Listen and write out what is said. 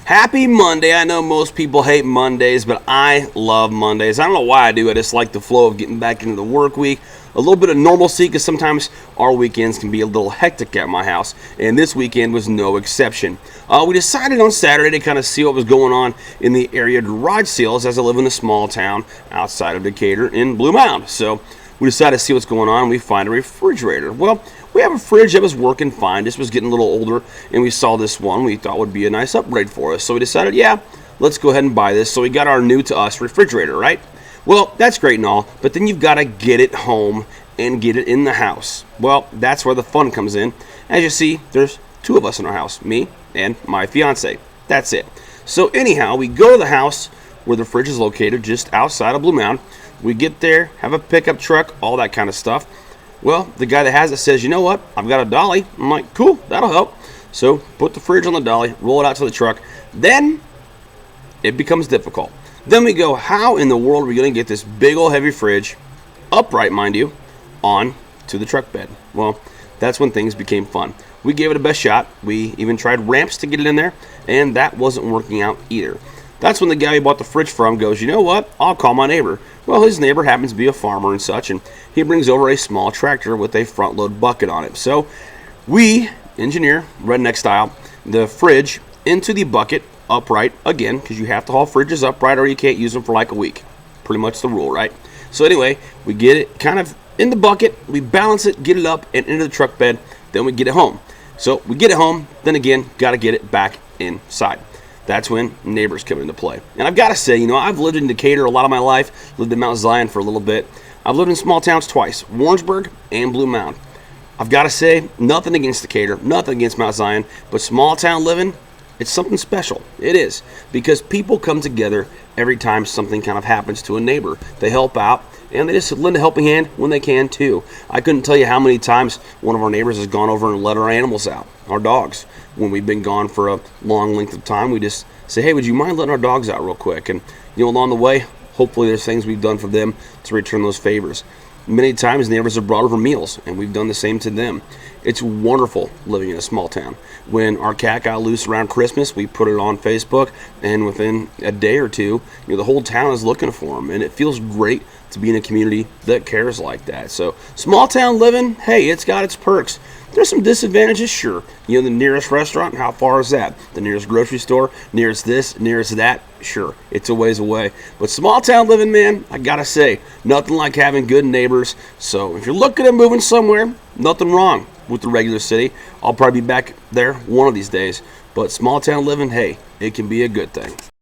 Happy Monday. I know most people hate Mondays, but I love Mondays. I don't know why I do. I just like the flow of getting back into the work week. A little bit of normalcy because sometimes our weekends can be a little hectic at my house, and this weekend was no exception. We decided on Saturday to kind of see what was going on in the area garage sales as I live in a small town outside of Decatur in Blue Mound. So we decided to see what's going on. We find a refrigerator. Well, we have a fridge that was working fine, just was getting a little older, and we saw this one we thought would be a nice upgrade for us. So we decided, yeah, let's go ahead and buy this. So we got our new to us refrigerator, right? Well, that's great and all, but then you've got to get it home and get it in the house. Well, that's where the fun comes in. As you see, there's two of us in our house, me and my fiance. That's it. So anyhow, we go to the house where the fridge is located, just outside of Blue Mound. We get there, have a pickup truck, all that kind of stuff. Well, the guy that has it says, you know what, I've got a dolly. I'm like, cool, that'll help. So put the fridge on the dolly, roll it out to the truck. Then it becomes difficult. Then we go, how in the world are we going to get this big old heavy fridge, upright mind you, on to the truck bed? Well, that's when things became fun. We gave it a best shot. We even tried ramps to get it in there, and that wasn't working out either. That's when the guy we bought the fridge from goes, you know what, I'll call my neighbor. Well, his neighbor happens to be a farmer and such, and he brings over a small tractor with a front load bucket on it. So we engineer, redneck style, the fridge into the bucket upright again, because you have to haul fridges upright or you can't use them for like a week. Pretty much the rule, right? So anyway, we get it kind of in the bucket, we balance it, get it up and into the truck bed, then we get it home. So we get it home, then again, got to get it back inside. That's when neighbors come into play. And I've got to say, I've lived in Decatur a lot of my life, lived in Mount Zion for a little bit. I've lived in small towns twice, Warrensburg and Blue Mound. I've got to say, nothing against Decatur, nothing against Mount Zion, but small town living, it's something special. It is, because people come together every time something kind of happens to a neighbor. They help out, and they just lend a helping hand when they can too. I couldn't tell you how many times one of our neighbors has gone over and let our animals out, our dogs. When we've been gone for a long length of time, we just say, hey, would you mind letting our dogs out real quick? And along the way, hopefully there's things we've done for them to return those favors. Many times neighbors have brought over meals, and we've done the same to them. It's wonderful living in a small town. When our cat got loose around Christmas, we put it on Facebook, and within a day or two, the whole town is looking for him, and it feels great to be in a community that cares like that. So small town living, hey, it's got its perks. There's some disadvantages, sure. The nearest restaurant, how far is that? The nearest grocery store, nearest this, nearest that, sure, it's a ways away. But small town living, man, I gotta say, nothing like having good neighbors. So if you're looking at moving somewhere, nothing wrong with the regular city. I'll probably be back there one of these days. But small town living, hey, it can be a good thing.